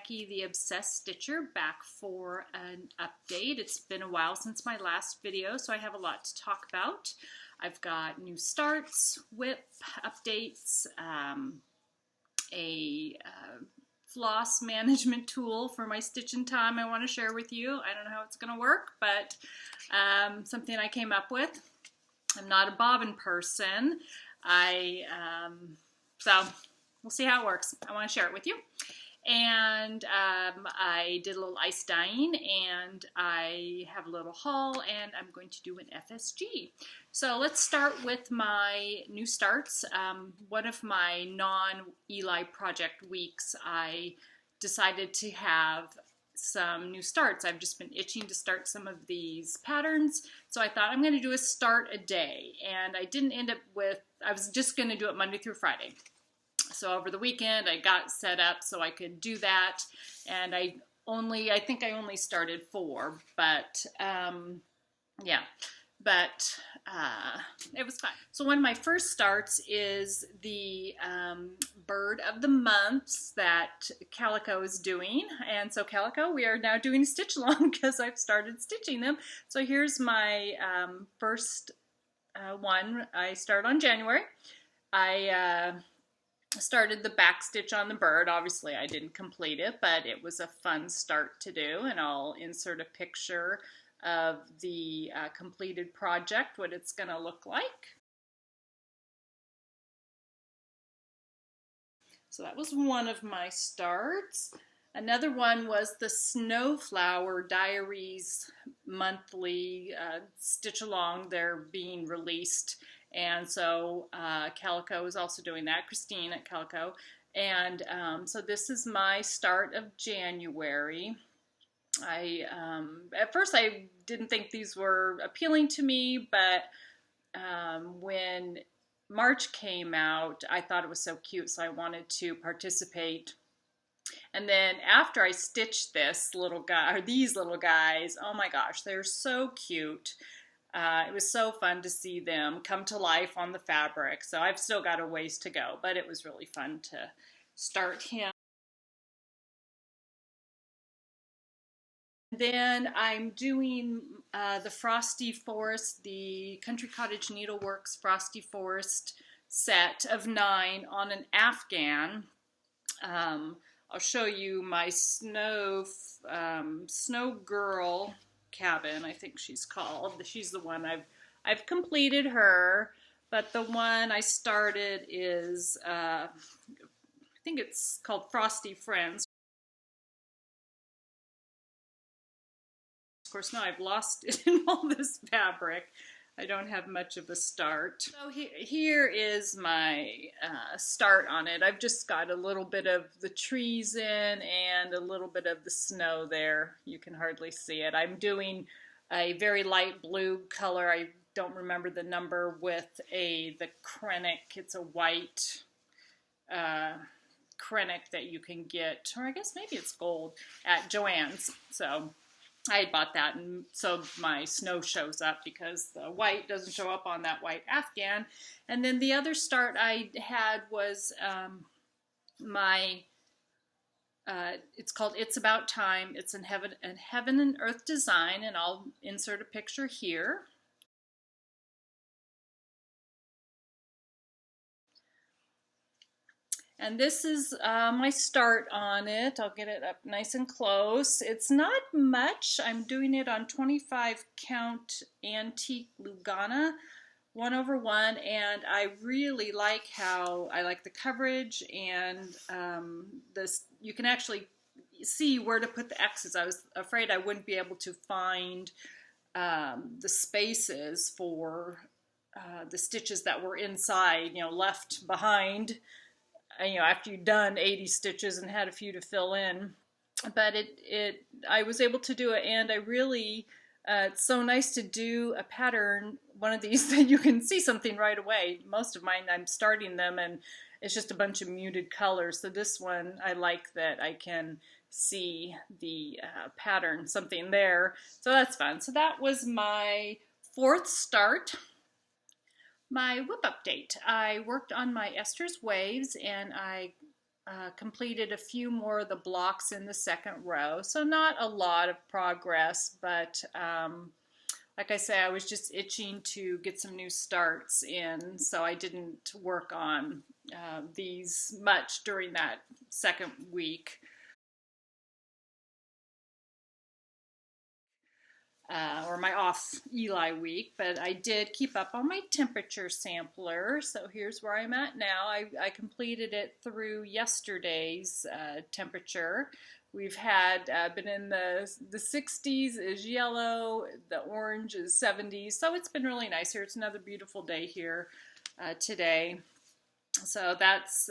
Becky the Obsessed Stitcher back for an update. It's been a while since my last video, so I have a lot to talk about. I've got new starts, whip updates, a floss management tool for my stitching time I want to share with you. I don't know how it's going to work, but something I came up with. I'm not a bobbin person. So we'll see how it works. I want to share it with you. And I did a little ice dyeing, and I have a little haul, and I'm going to do an FSG. So let's start with my new starts. One of my non-Eli project weeks, I decided to have some new starts. I've just been itching to start some of these patterns, so I thought I'm going to do a start a day, and I didn't end up with, I was just going to do it Monday through Friday. So over the weekend I got set up so I could do that, and I think I only started 4, but yeah, but it was fun. So one of my first starts is the bird of the months that Calico is doing, and so Calico, we are now doing a stitch along because I've started stitching them. So here's my first one. I started on January. I started the back stitch on the bird. Obviously I didn't complete it, but it was a fun start to do, and I'll insert a picture of the completed project, what it's going to look like. So that was one of my starts. Another one was the Snowflower Diaries monthly stitch along. They're being released, and so Calico is also doing that, Christine at Calico. And so this is my start of January. At first I didn't think these were appealing to me, but when March came out, I thought it was so cute, so I wanted to participate. And then after I stitched this little guy, or these little guys, oh my gosh, they're so cute. It was so fun to see them come to life on the fabric. So I've still got a ways to go, but it was really fun to start him. Then I'm doing the Frosty Forest, the Country Cottage Needleworks Frosty Forest set of 9 on an Afghan. I'll show you my Snow Girl cabin, I think she's called. She's the one I've completed her, but the one I started is I think it's called Frosty Friends. Of course, now I've lost it in all this fabric. I don't have much of a start. So here is my start on it. I've just got a little bit of the trees in and a little bit of the snow there. You can hardly see it. I'm doing a very light blue color. I don't remember the number, with the Krennic. It's a white Krennic that you can get, or I guess maybe it's gold, at Joann's. So I had bought that, and so my snow shows up because the white doesn't show up on that white Afghan. And then the other start I had was it's called It's About Time. It's in Heaven and Earth design, and I'll insert a picture here. And this is my start on it. I'll get it up nice and close. It's not much. I'm doing it on 25 count antique Lugana 1/1, and I really like how I like the coverage, and this, you can actually see where to put the X's. I was afraid I wouldn't be able to find the spaces for the stitches that were inside, you know, left behind, you know, after you've done 80 stitches and had a few to fill in. But I was able to do it, and I really, it's so nice to do a pattern, one of these, that you can see something right away. Most of mine, I'm starting them and it's just a bunch of muted colors. So this one, I like that I can see the pattern, something there. So that's fun. So that was my 4th start. My whip update. I worked on my Esther's Waves, and I completed a few more of the blocks in the second row, so not a lot of progress, but like I say, I was just itching to get some new starts in, so I didn't work on these much during that second week. Or my off Eli week, but I did keep up on my temperature sampler. So here's where I'm at now. I completed it through yesterday's temperature. We've had been in the 60s is yellow, the orange is 70s, so it's been really nice here. It's another beautiful day here today. So that's,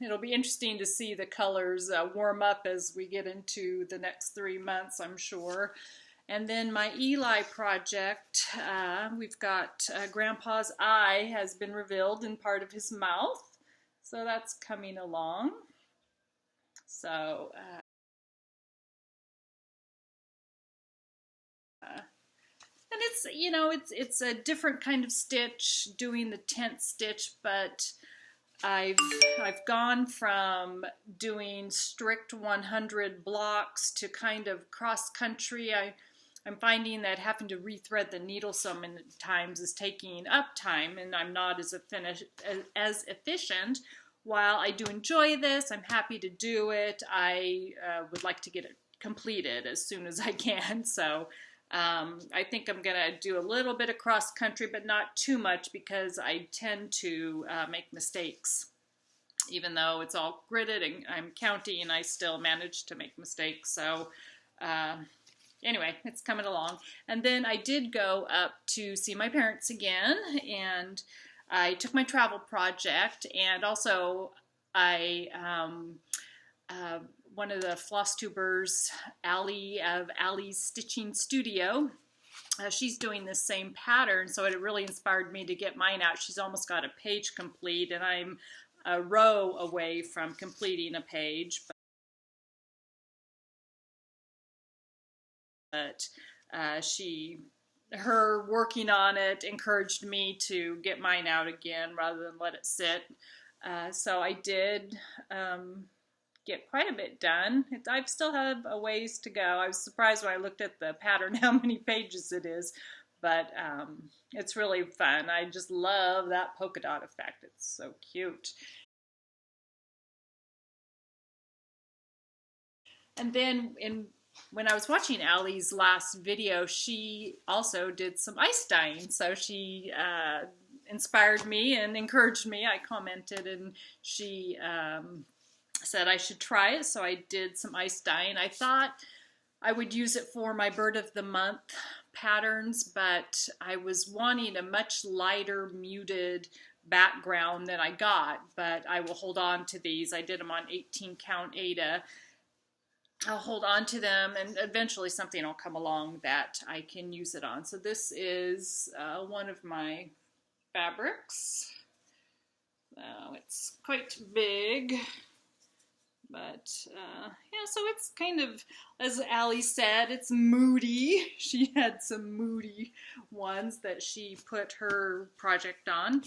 it'll be interesting to see the colors warm up as we get into the next 3 months, I'm sure. And then my Eli project, we've got Grandpa's eye has been revealed in part of his mouth. So that's coming along. So, and it's, you know, it's a different kind of stitch, doing the tent stitch, but I've gone from doing strict 100 blocks to kind of cross country. I'm finding that having to rethread the needle so many times is taking up time, and I'm not as efficient. While I do enjoy this, I'm happy to do it. I would like to get it completed as soon as I can. So I think I'm going to do a little bit of cross country, but not too much, because I tend to make mistakes. Even though it's all gridded and I'm counting, I still manage to make mistakes. So anyway, it's coming along. And then I did go up to see my parents again, and I took my travel project, and also I, one of the Flosstubers, Allie of Allie's Stitching Studio, she's doing this same pattern, so it really inspired me to get mine out. She's almost got a page complete, and I'm a row away from completing a page. But her working on it encouraged me to get mine out again rather than let it sit. So I did get quite a bit done. I still have a ways to go. I was surprised when I looked at the pattern how many pages it is, but it's really fun. I just love that polka dot effect. It's so cute. And then when I was watching Allie's last video, she also did some ice dyeing. So she inspired me and encouraged me. I commented, and she said I should try it. So I did some ice dyeing. I thought I would use it for my Bird of the Month patterns, but I was wanting a much lighter, muted background than I got. But I will hold on to these. I did them on 18 count Aida. I'll hold on to them, and eventually something will come along that I can use it on. So this is one of my fabrics. It's quite big, but yeah, so it's kind of, as Allie said, it's moody. She had some moody ones that she put her project on.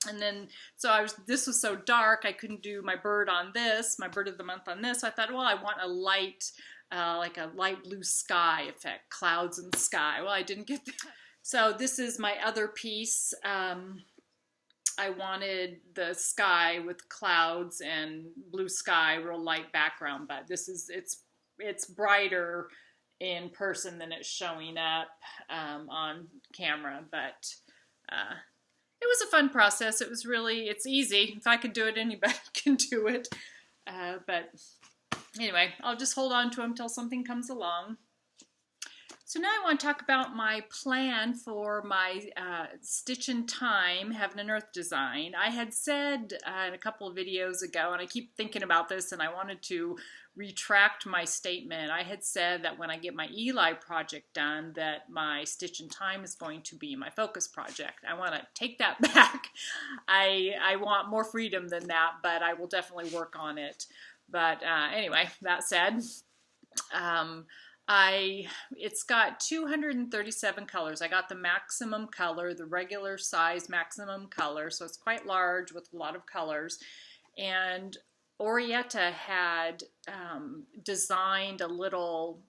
And then, so this was so dark, I couldn't do my bird on this, my Bird of the Month on this. So I thought, well, I want a light, like a light blue sky effect, clouds in the sky. Well, I didn't get that. So this is my other piece. I wanted the sky with clouds and blue sky, real light background, but this is, it's brighter in person than it's showing up on camera, but it was a fun process. It was really, it's easy. If I could do it, anybody can do it. But anyway, I'll just hold on to them until something comes along. So now I want to talk about my plan for my Stitch in Time Heaven and Earth design. I had said in a couple of videos ago, and I keep thinking about this, and I wanted to retract my statement. I had said that when I get my Eli project done, that my Stitch in Time is going to be my focus project. I want to take that back. I want more freedom than that, but I will definitely work on it. But anyway, that said, it's got 237 colors. I got the maximum color, the regular size maximum color, so it's quite large with a lot of colors. And Orietta had designed a little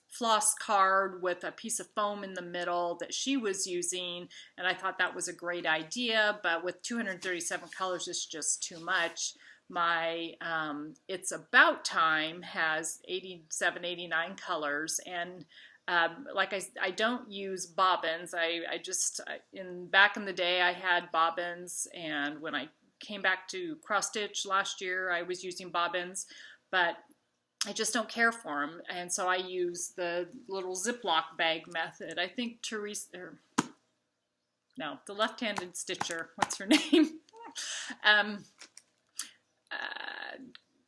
floss card with a piece of foam in the middle that she was using, and I thought that was a great idea, but with 237 colors, it's just too much. My It's About Time has 87, 89 colors, and like I don't use bobbins. I just, back in the day, I had bobbins, and when I came back to cross stitch last year, I was using bobbins, but I just don't care for them, and so I use the little Ziploc bag method. I think Teresa, the left-handed stitcher, what's her name?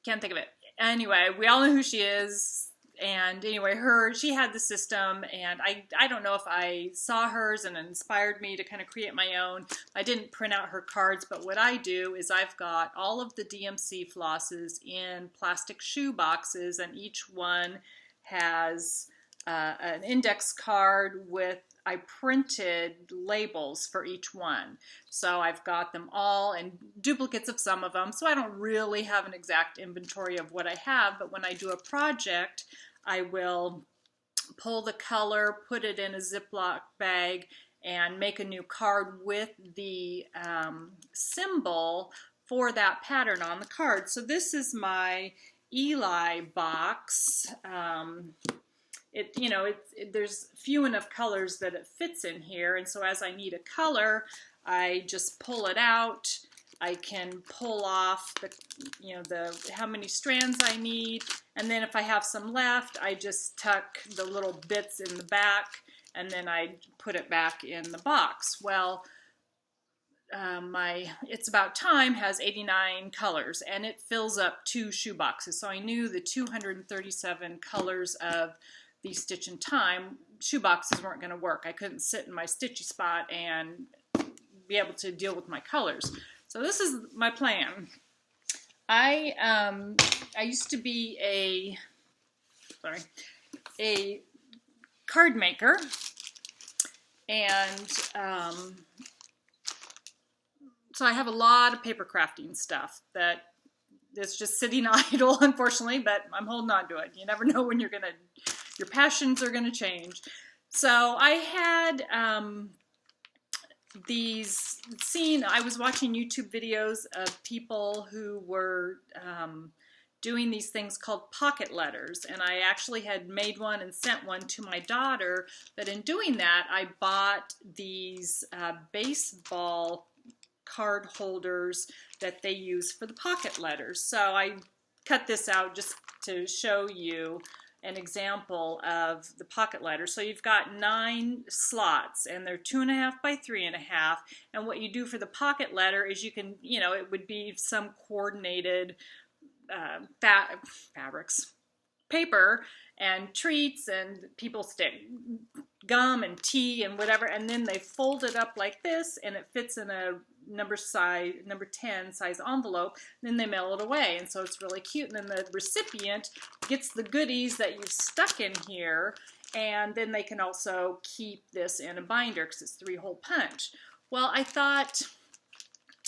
Can't think of it. Anyway, we all know who she is. And anyway, she had the system, and I don't know if I saw hers and it inspired me to kind of create my own. I didn't print out her cards, but what I do is I've got all of the DMC flosses in plastic shoe boxes, and each one has an index card with, I printed labels for each one. So I've got them all and duplicates of some of them. So I don't really have an exact inventory of what I have, but when I do a project, I will pull the color, put it in a Ziploc bag, and make a new card with the symbol for that pattern on the card. So this is my Eli box. There's few enough colors that it fits in here, and so as I need a color, I just pull it out. I can pull off the how many strands I need, and then if I have some left, I just tuck the little bits in the back, and then I put it back in the box. Well, my It's About Time has 89 colors, and it fills up 2 shoe boxes, so I knew the 237 colors of the Stitch in Time shoe boxes weren't going to work. I couldn't sit in my stitchy spot and be able to deal with my colors. So this is my plan. I used to be a card maker, and so I have a lot of paper crafting stuff that is just sitting idle, unfortunately, but I'm holding on to it. You never know when your passions are gonna change. So I had I was watching YouTube videos of people who were doing these things called pocket letters, and I actually had made one and sent one to my daughter, but in doing that, I bought these baseball card holders that they use for the pocket letters. So I cut this out just to show you an example of the pocket letter. So you've got 9 slots, and they're 2.5 by 3.5. And what you do for the pocket letter is you can, it would be some coordinated fabrics, paper, and treats, and people stick gum and tea and whatever, and then they fold it up like this, and it fits in a number 10 size envelope. Then they mail it away, and so it's really cute. And then the recipient gets the goodies that you've stuck in here, and then they can also keep this in a binder because it's 3-hole punch. Well, I thought,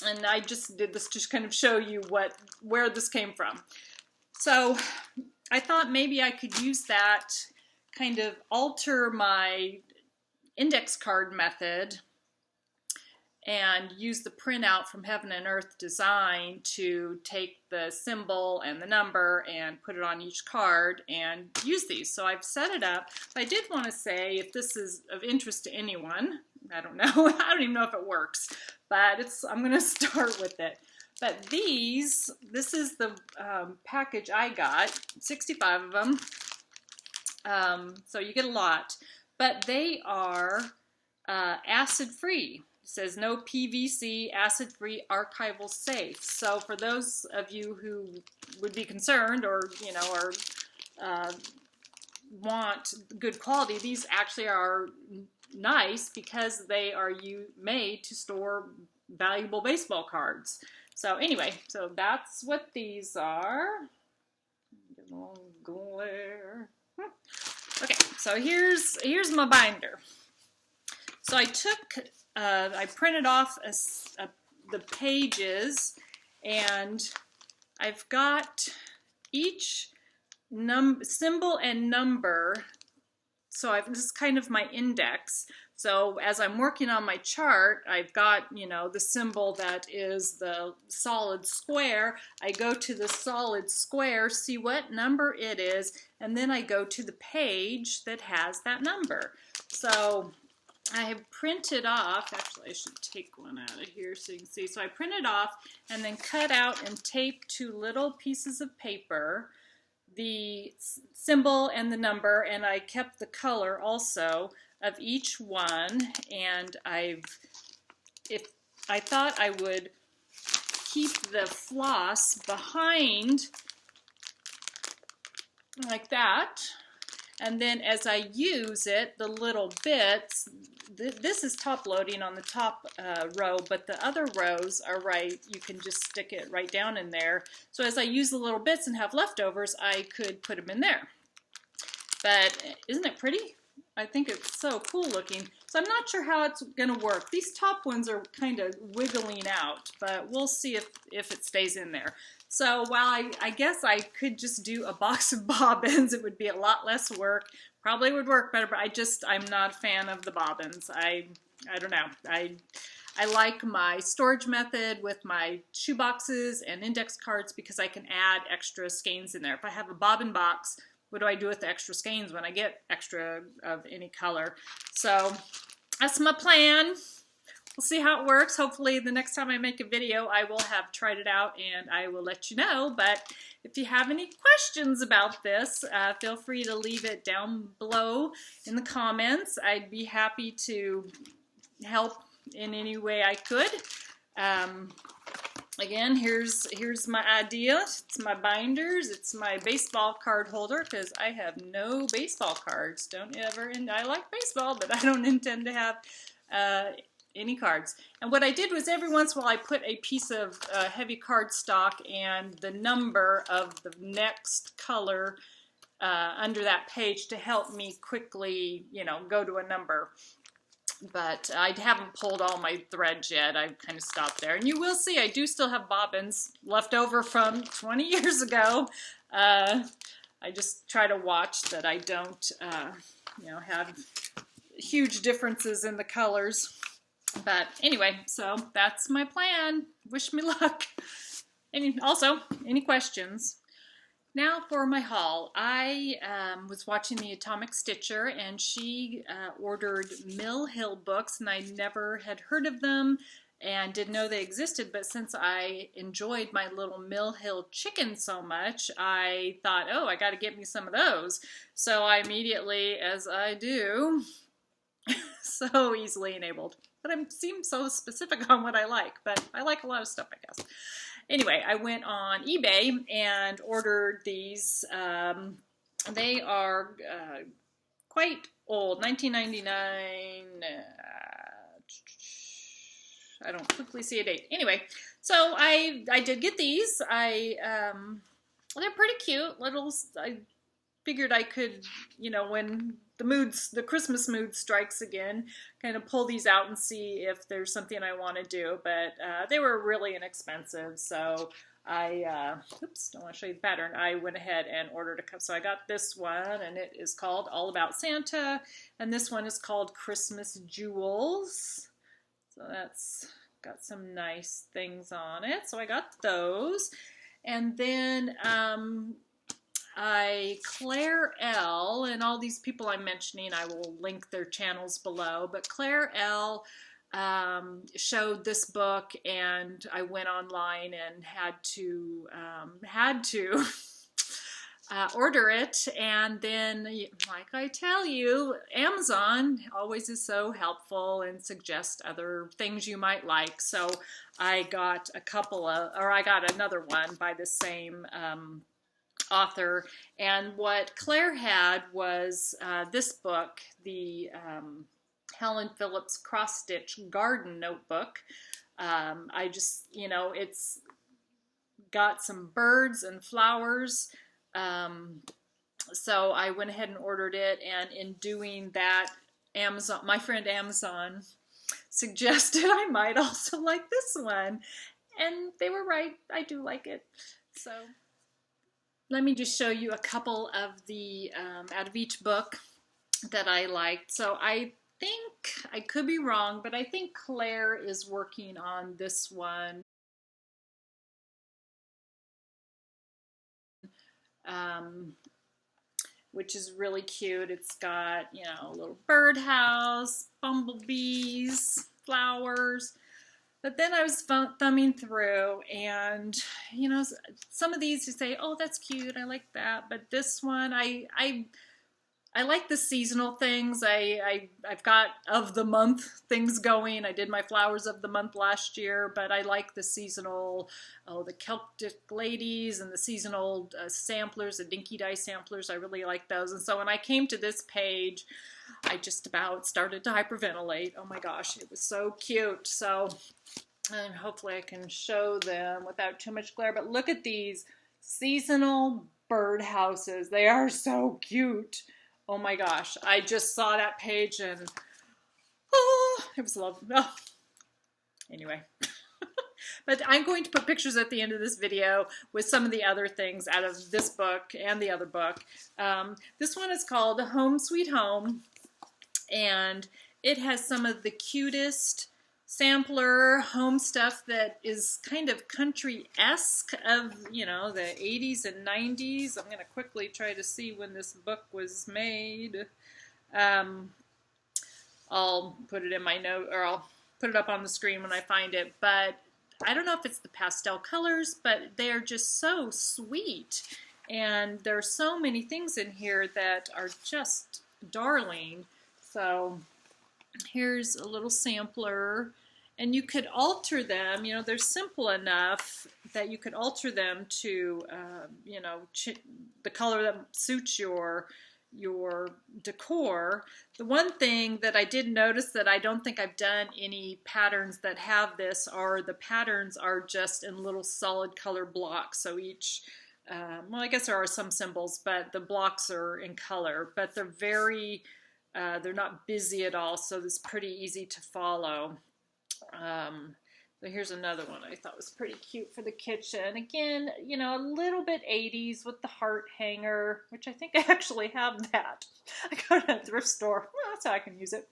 and I just did this to kind of show you where this came from. So I thought maybe I could use that, kind of alter my index card method and use the printout from Heaven and Earth Design to take the symbol and the number and put it on each card and use these. So I've set it up. I did want to say, if this is of interest to anyone, I don't know, I don't even know if it works, but I'm going to start with it. But this is the package I got, 65 of them. So you get a lot, but they are acid-free. It says no PVC, acid-free, archival safe. So for those of you who would be concerned or, want good quality, these actually are nice because they are made to store valuable baseball cards. So anyway, so that's what these are. Get a little glare. Okay, so here's my binder. So I printed off the pages, And I've got each symbol and number, so this is kind of my index. So as I'm working on my chart, I've got, you know, the symbol that is the solid square. I go to the solid square, see what number it is, and then I go to the page that has that number. So I have printed off, actually I should take one out of here so you can see. So I printed off and then cut out and taped 2 little pieces of paper, the symbol and the number, and I kept the color also of each one. And I thought I would keep the floss behind like that, and then as I use it, the little bits, this is top loading on the top row, but the other rows are right, you can just stick it right down in there. So as I use the little bits and have leftovers, I could put them in there. But isn't it pretty? I think it's so cool looking. So I'm not sure how it's gonna work. These top ones are kind of wiggling out, but we'll see if it stays in there. So while I guess I could just do a box of bobbins, it would be a lot less work. Probably would work better, but I'm not a fan of the bobbins. I don't know. I like my storage method with my shoe boxes and index cards because I can add extra skeins in there. If I have a bobbin box, what do I do with the extra skeins when I get extra of any color? So that's my plan. We'll see how it works. Hopefully the next time I make a video, I will have tried it out and I will let you know. But if you have any questions about this, feel free to leave it down below in the comments. I'd be happy to help in any way I could. Again, here's my idea. It's my binders. It's my baseball card holder because I have no baseball cards. I like baseball, but I don't intend to have any cards. And what I did was every once in a while I put a piece of heavy cardstock and the number of the next color under that page to help me quickly, you know, go to a number. But I haven't pulled all my threads yet. I've kind of stopped there. And you will see I do still have bobbins left over from 20 years ago. I just try to watch that I don't, you know, have huge differences in the colors. But anyway, so that's my plan. Wish me luck. And also, any questions? Now for my haul. I was watching the Atomic Stitcher and she ordered Mill Hill books, and I never had heard of them and didn't know they existed, but since I enjoyed my little Mill Hill chicken so much, I thought, oh, I got to get me some of those. So I immediately, as I do, so easily enabled. But I seem so specific on what I like, but I like a lot of stuff, I guess. Anyway, I went on eBay and ordered these. They are quite old, 1999. I don't quickly see a date. Anyway, so I did get these. They're pretty cute. I figured I could, you know, when the Christmas mood strikes again, kind of pull these out and see if there's something I want to do. But they were really inexpensive, so I, oops, don't want to show you the pattern. I went ahead and ordered a cup. So I got this one, and it is called All About Santa, and this one is called Christmas Jewels. So that's got some nice things on it. So I got those, and then Claire L, and all these people I'm mentioning, I will link their channels below, but Claire L showed this book, and I went online and had to order it. And then, like I tell you, Amazon always is so helpful and suggests other things you might like. So I got I got another one by the same author, and what Claire had was this book, the Helen Phillips Cross Stitch Garden Notebook. I just, you know, it's got some birds and flowers, so I went ahead and ordered it, and in doing that, my friend Amazon suggested I might also like this one. And they were right. I do like it. So let me just show you a couple of the out of each book that I liked. So I think, I could be wrong, but I think Claire is working on this one. Which is really cute. It's got, you know, a little birdhouse, bumblebees, flowers. But then I was thumbing through, and, you know, some of these you say, oh, that's cute, I like that. But this one, I like the seasonal things. I've got of the month things going. I did my flowers of the month last year, but I like the seasonal, the Celtic ladies and the seasonal samplers, the Dinky Dye samplers. I really like those. And so when I came to this page, I just about started to hyperventilate. Oh my gosh, it was so cute. So, and hopefully I can show them without too much glare. But look at these seasonal birdhouses. They are so cute. Oh my gosh, I just saw that page and, oh, it was lovely. Oh. Anyway, but I'm going to put pictures at the end of this video with some of the other things out of this book and the other book. This one is called Home Sweet Home, and it has some of the cutest sampler home stuff that is kind of country-esque of, you know, the 80s and 90s. I'm going to quickly try to see when this book was made. I'll put it in my note, or I'll put it up on the screen when I find it. But I don't know if it's the pastel colors, but they're just so sweet. And there are so many things in here that are just darling. So here's a little sampler, and you could alter them. You know, they're simple enough that you could alter them to, you know, the color that suits your decor. The one thing that I did notice that I don't think I've done any patterns that have this are the patterns are just in little solid color blocks. So each, well, I guess there are some symbols, but the blocks are in color, but they're very, they're not busy at all, so it's pretty easy to follow. So here's another one I thought was pretty cute for the kitchen. Again, you know, a little bit 80s with the heart hanger, which I think I actually have that. I got it at a thrift store. Well, that's how I can use it.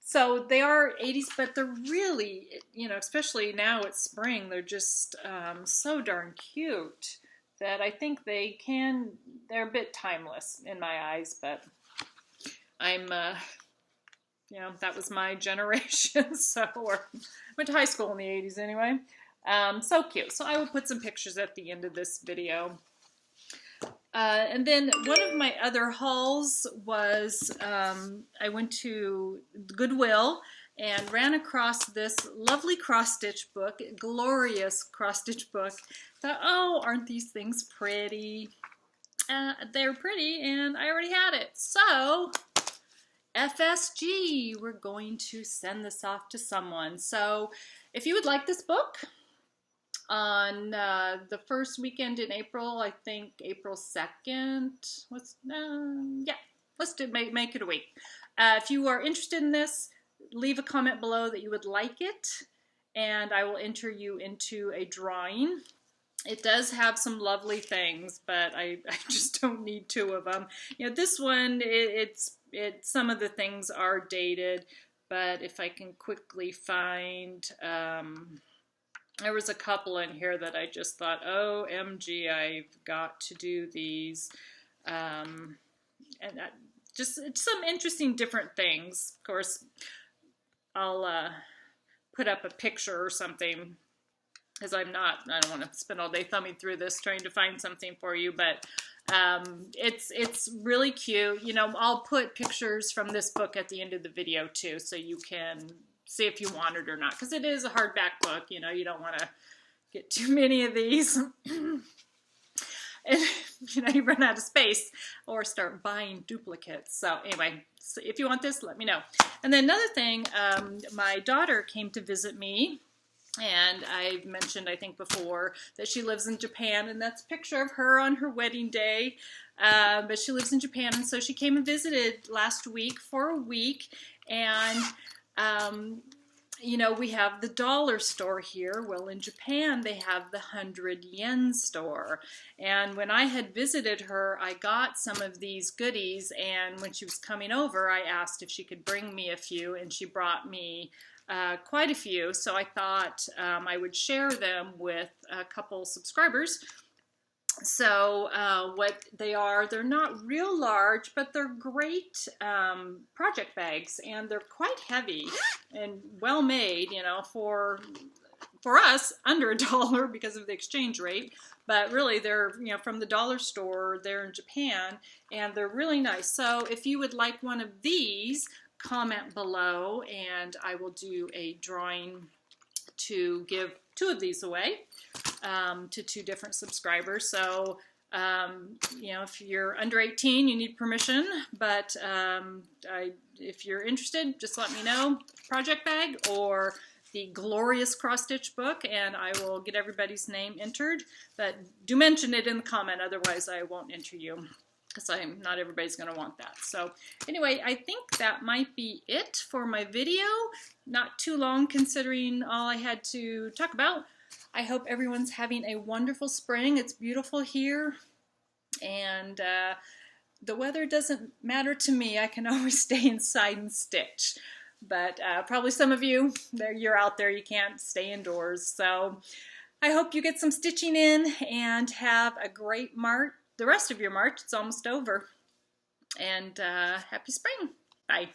So they are 80s, but they're really, you know, especially now it's spring, they're just so darn cute that I think they're a bit timeless in my eyes, but I'm, you know, that was my generation, so, or went to high school in the 80s anyway. So cute. So I will put some pictures at the end of this video. And then one of my other hauls was I went to Goodwill and ran across this lovely cross-stitch book, glorious cross-stitch book. Thought, oh, aren't these things pretty? They're pretty, and I already had it. So FSG, we're going to send this off to someone. So if you would like this book, on the first weekend in April, I think April 2nd, yeah, let's make it a week. If you are interested in this, leave a comment below that you would like it, and I will enter you into a drawing. It does have some lovely things, but I just don't need two of them. You know, this one, some of the things are dated, but if I can quickly find, there was a couple in here that I just thought, OMG, I've got to do these. And just some interesting different things. Of course, I'll put up a picture or something, because I don't want to spend all day thumbing through this trying to find something for you, but it's really cute. You know, I'll put pictures from this book at the end of the video too, so you can see if you want it or not, because it is a hardback book. You know, you don't want to get too many of these. And, you know, you run out of space or start buying duplicates. So anyway, so if you want this, let me know. And then another thing, my daughter came to visit me, and I've mentioned, I think before, that she lives in Japan, and that's a picture of her on her wedding day. But she lives in Japan, and so she came and visited last week for a week, and you know, we have the dollar store here. Well, in Japan, they have the 100 yen store. And when I had visited her, I got some of these goodies. And when she was coming over, I asked if she could bring me a few, and she brought me quite a few. So I thought I would share them with a couple subscribers. So what they are, they're not real large, but they're great project bags, and they're quite heavy and well made, you know, for us under $1 because of the exchange rate. But really, they're, you know, from the dollar store there in Japan, and they're really nice. So if you would like one of these, comment below, and I will do a drawing to give 2 of these away to 2 different subscribers. So, you know, if you're under 18, you need permission, but if you're interested, just let me know, project bag or the glorious cross-stitch book, and I will get everybody's name entered. But do mention it in the comment, otherwise I won't enter you, because not everybody's going to want that. So anyway, I think that might be it for my video. Not too long considering all I had to talk about. I hope everyone's having a wonderful spring. It's beautiful here, and the weather doesn't matter to me. I can always stay inside and stitch. But probably some of you, you're out there, you can't stay indoors. So I hope you get some stitching in and have a great March. The rest of your March, it's almost over. And happy spring. Bye.